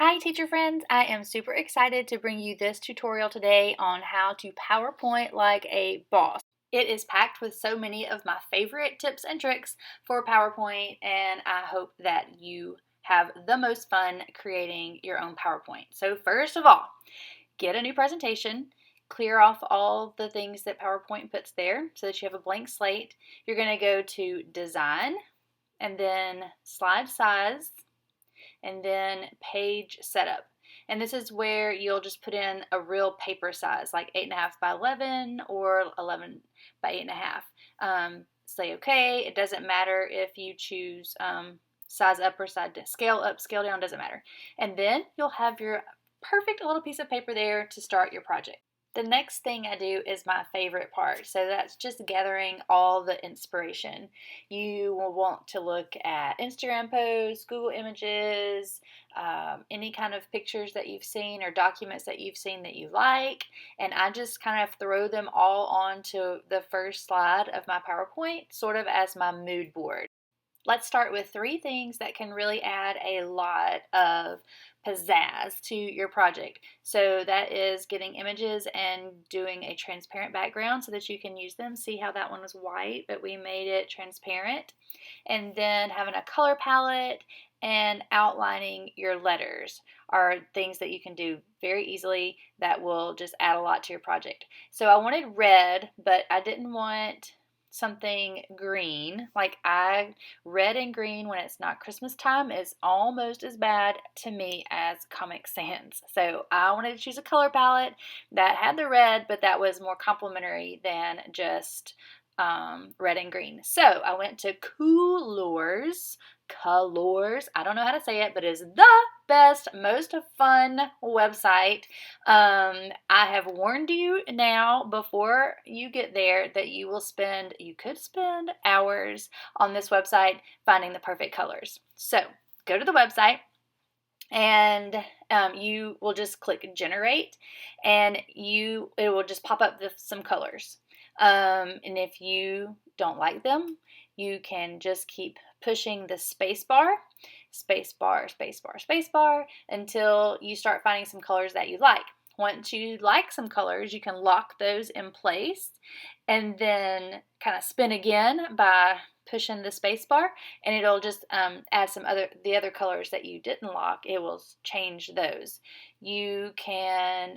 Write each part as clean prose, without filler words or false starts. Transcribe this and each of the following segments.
Hi teacher friends, I am super excited to bring you this tutorial today on how to PowerPoint like a boss. It is packed with so many of my favorite tips and tricks for PowerPoint, and I hope that you have the most fun creating your own PowerPoint. So first of all, get a new presentation, clear off all the things that PowerPoint puts there so that you have a blank slate. You're going to go to Design and then Slide Size, and then Page Setup. And this is where you'll just put in a real paper size, like 8.5 by 11 or 11 by 8.5. Say okay. It doesn't matter if you choose size up or scale up, scale down, doesn't matter. And then you'll have your perfect little piece of paper there to start your project. The next thing I do is my favorite part. So that's just gathering all the inspiration. You will want to look at Instagram posts, Google images, any kind of pictures that you've seen or documents that you've seen that you like. And I just kind of throw them all onto the first slide of my PowerPoint, sort of as my mood board. Let's start with 3 things that can really add a lot of pizzazz to your project. So that is getting images and doing a transparent background so that you can use them. See how that one was white, but we made it transparent. And then having a color palette and outlining your letters are things that you can do very easily that will just add a lot to your project. So I wanted red, but I didn't want something green. Red and green when it's not Christmas time is almost as bad to me as Comic Sans. So I wanted to choose a color palette that had the red, but that was more complementary than just red and green. So I went to Colors. I don't know how to say it, but it's the best, most fun website. I have warned you now before you get there that you could spend hours on this website finding the perfect colors. So go to the website and you will just click generate, and it will just pop up with some colors. And if you don't like them, you can just keep pushing the space bar, until you start finding some colors that you like. Once you like some colors, you can lock those in place and then kind of spin again by pushing the space bar, and it'll just add the other colors that you didn't lock. It will change those. You can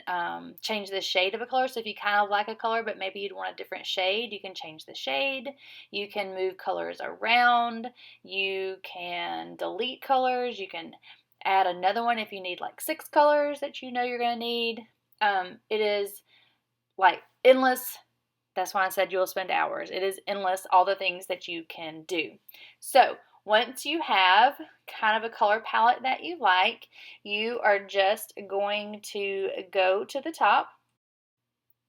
change the shade of a color. So if you kind of like a color but maybe you'd want a different shade, you can change the shade. You can move colors around. You can delete colors. You can add another one if you need like 6 colors that you know you're going to need. It is like endless. That's why I said you'll spend hours. It is endless, all the things that you can do. So once you have kind of a color palette that you like, you are just going to go to the top.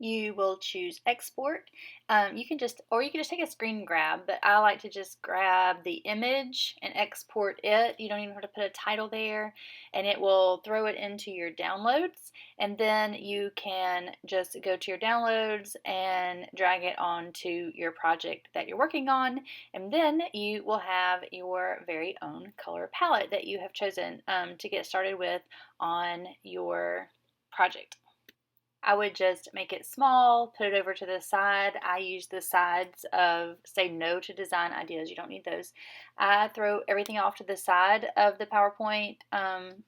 You will choose export. You can just take a screen grab, but I like to just grab the image and export it. You don't even have to put a title there, and it will throw it into your downloads. And then you can just go to your downloads and drag it onto your project that you're working on, and then you will have your very own color palette that you have chosen to get started with on your project. I would just make it small, put it over to the side. I use the sides of Say No to Design Ideas. You don't need those. I throw everything off to the side of the PowerPoint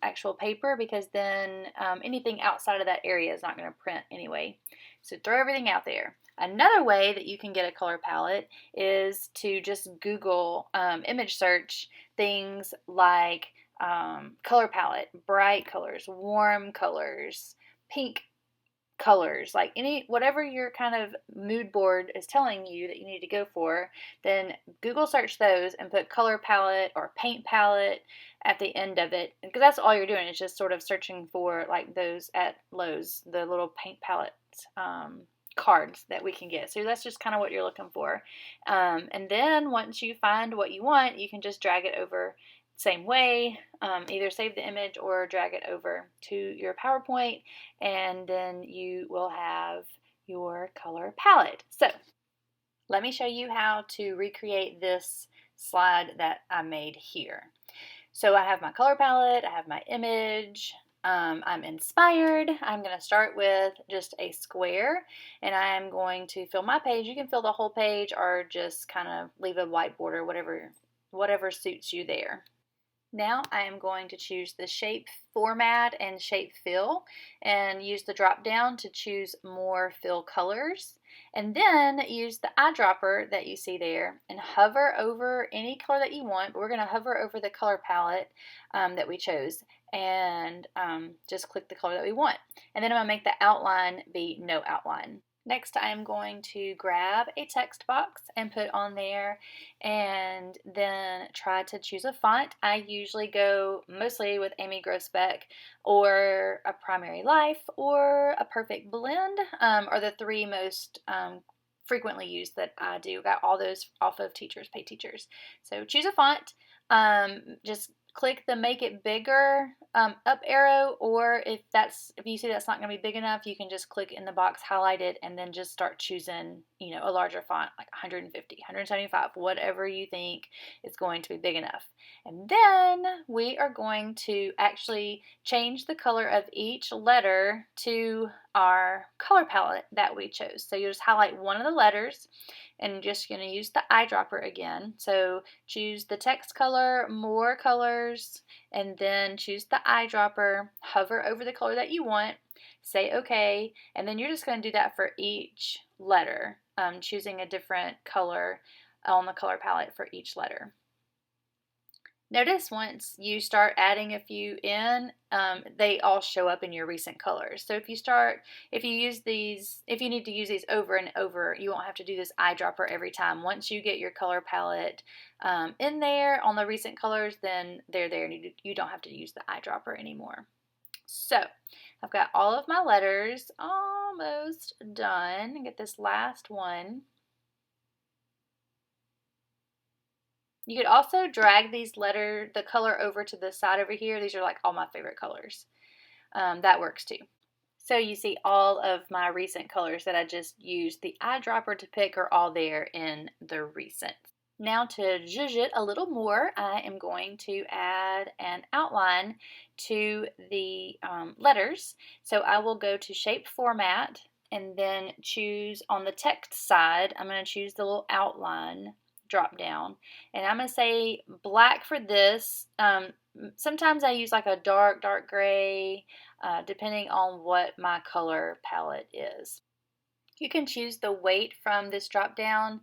actual paper, because then anything outside of that area is not going to print anyway. So throw everything out there. Another way that you can get a color palette is to just Google image search things like color palette, bright colors, warm colors, pink colors, like whatever your kind of mood board is telling you that you need to go for, then Google search those and put color palette or paint palette at the end of it, because that's all you're doing is just sort of searching for like those at Lowe's, the little paint palette cards that we can get. So that's just kind of what you're looking for, and then once you find what you want, you can just drag it over same way, either save the image or drag it over to your PowerPoint, and then you will have your color palette. So let me show you how to recreate this slide that I made here. So I have my color palette, I have my image, I'm inspired. I'm going to start with just a square, and I'm going to fill my page. You can fill the whole page or just kind of leave a white border, whatever suits you there. Now I am going to choose the shape format and shape fill and use the drop down to choose more fill colors, and then use the eyedropper that you see there and hover over any color that you want, but we're going to hover over the color palette that we chose and just click the color that we want, and then I'm going to make the outline be no outline. Next, I'm going to grab a text box and put on there, and then try to choose a font. I usually go mostly with Amy Groesbeck or a Primary Life or a Perfect Blend, are the three most frequently used that I do. Got all those off of Teachers Pay Teachers. So choose a font. Just click the make it bigger up arrow, or if you see that's not going to be big enough, you can just click in the box, highlight it, and then just start choosing, a larger font like 150, 175, whatever you think is going to be big enough. And then we are going to actually change the color of each letter to our color palette that we chose. So you just highlight one of the letters and just going to use the eyedropper again. So choose the text color, more colors, and then choose the eyedropper, hover over the color that you want, say OK, and then you're just going to do that for each letter, choosing a different color on the color palette for each letter. Notice once you start adding a few in, they all show up in your recent colors. So if you need to use these over and over, you won't have to do this eyedropper every time. Once you get your color palette in there on the recent colors, then they're there and you don't have to use the eyedropper anymore. So I've got all of my letters almost done. Get this last one. You could also drag the color over to the side over here. These are like all my favorite colors. That works too. So you see all of my recent colors that I just used the eyedropper to pick are all there in the recent. Now to zhuzh it a little more, I am going to add an outline to the letters. So I will go to Shape Format and then choose on the text side, I'm going to choose the little outline drop down, and I'm going to say black for this. Sometimes I use like a dark gray, depending on what my color palette is. You can choose the weight from this drop down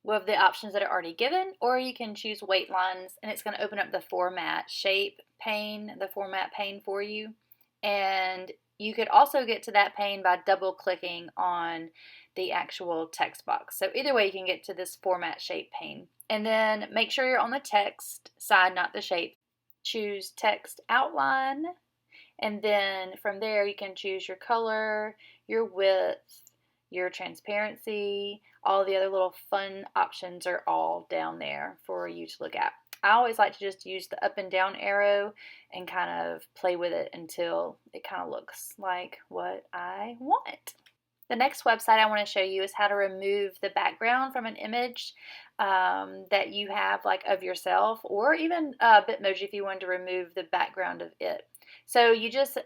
with the options that are already given, or you can choose weight lines, and it's going to open up the format shape pane, the format pane for you. And you could also get to that pane by double clicking on the actual text box. So either way, you can get to this format shape pane. And then make sure you're on the text side, not the shape. Choose text outline, and then from there you can choose your color, your width, your transparency. All the other little fun options are all down there for you to look at. I always like to just use the up and down arrow and kind of play with it until it kind of looks like what I want. The next website I want to show you is how to remove the background from an image that you have, like of yourself, or even Bitmoji if you wanted to remove the background of it. So you just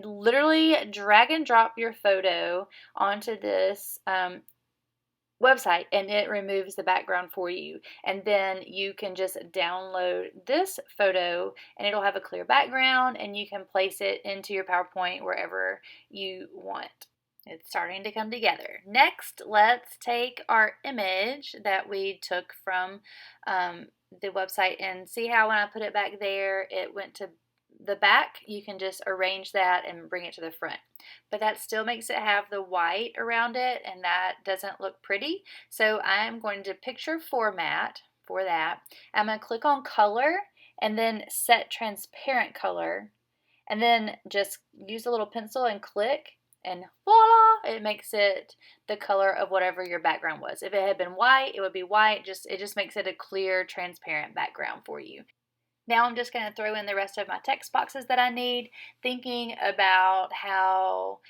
literally drag and drop your photo onto this website and it removes the background for you, and then you can just download this photo and it'll have a clear background and you can place it into your PowerPoint wherever you want. It's starting to come together. Next, let's take our image that we took from the website and see how when I put it back there it went to the back. You can just arrange that and bring it to the front, but that still makes it have the white around it, and that doesn't look pretty. So I'm going to picture format for that. I'm going to click on color and then set transparent color, and then just use a little pencil and click, and voila, it makes it the color of whatever your background was. If it had been white, it would be white. It just makes it a clear, transparent background for you. Now I'm just going to throw in the rest of my text boxes that I need, thinking about how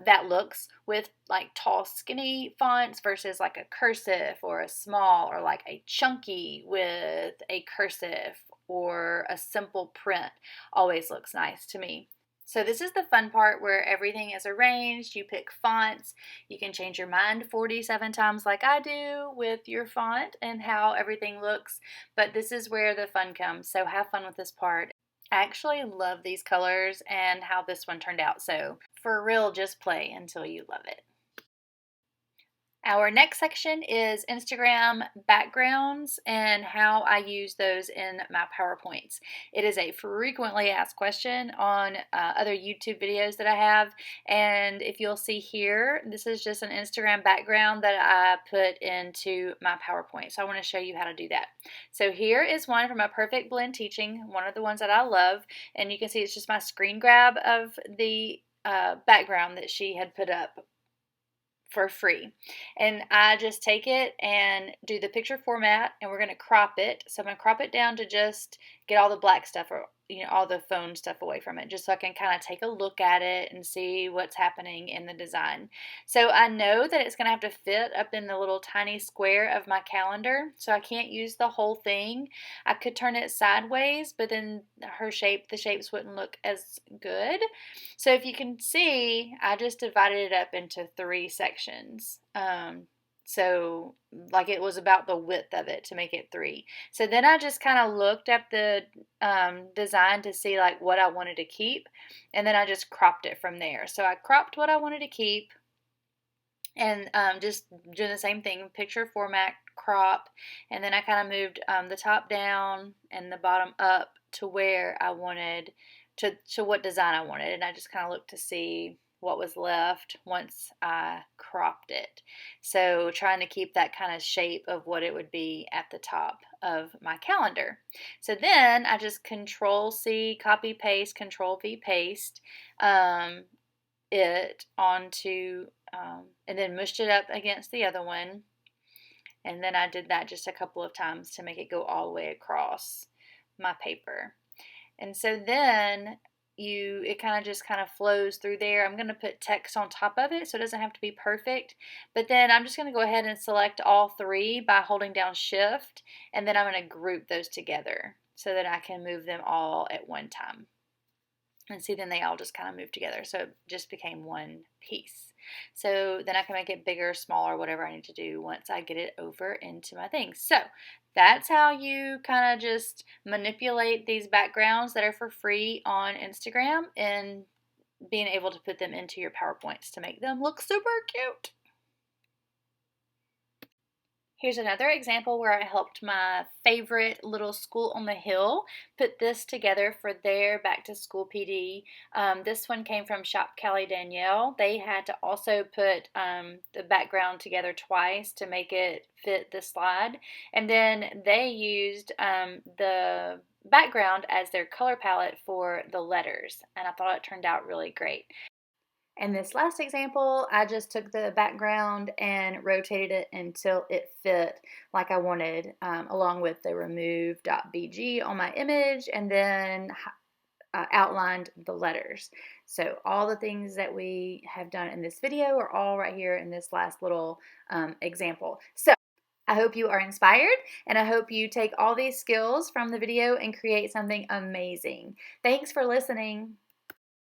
that looks with like tall, skinny fonts versus like a cursive or a small, or like a chunky with a cursive, or a simple print always looks nice to me. So this is the fun part where everything is arranged. You pick fonts. You can change your mind 47 times like I do with your font and how everything looks. But this is where the fun comes. So have fun with this part. I actually love these colors and how this one turned out. So for real, just play until you love it. Our next section is Instagram backgrounds and how I use those in my PowerPoints. It is a frequently asked question on other YouTube videos that I have, and if you'll see here, this is just an Instagram background that I put into my PowerPoint. So I want to show you how to do that. So here is one from my Perfect Blend Teaching, one of the ones that I love, and you can see it's just my screen grab of the background that she had put up for free. And I just take it and do the picture format, and we're going to crop it. So I'm going to crop it down to just get all the black stuff, or all the phone stuff away from it, just so I can kind of take a look at it and see what's happening in the design. So I know that it's going to have to fit up in the little tiny square of my calendar, so I can't use the whole thing. I could turn it sideways, but then the shapes wouldn't look as good. So if you can see, I just divided it up into 3 sections. So like it was about the width of it to make it 3. So then I just kind of looked at the design to see like what I wanted to keep, and then I just cropped it from there. So I cropped what I wanted to keep, and just doing the same thing, picture format, crop, and then I kind of moved the top down and the bottom up to where I wanted to what design I wanted, and I just kind of looked to see what was left once I cropped it. So trying to keep that kind of shape of what it would be at the top of my calendar. So then I just Control C, copy paste, Control V paste it onto, and then mushed it up against the other one. And then I did that just a couple of times to make it go all the way across my paper. And so then it kind of flows through there. I'm going to put text on top of it, so it doesn't have to be perfect. But then I'm just going to go ahead and select all 3 by holding down Shift, and then I'm going to group those together so that I can move them all at one time. And see, then they all just kind of move together, so it just became one piece. So then I can make it bigger, smaller, whatever I need to do once I get it over into my thing. So that's how you kind of just manipulate these backgrounds that are for free on Instagram and being able to put them into your PowerPoints to make them look super cute. Here's another example where I helped my favorite little school on the hill put this together for their back to school PD. This one came from Shop Callie Danielle. They had to also put the background together twice to make it fit the slide. And then they used the background as their color palette for the letters. And I thought it turned out really great. And this last example, I just took the background and rotated it until it fit like I wanted, along with the remove.bg on my image, and then outlined the letters. So all the things that we have done in this video are all right here in this last little example. So I hope you are inspired, and I hope you take all these skills from the video and create something amazing. Thanks for listening.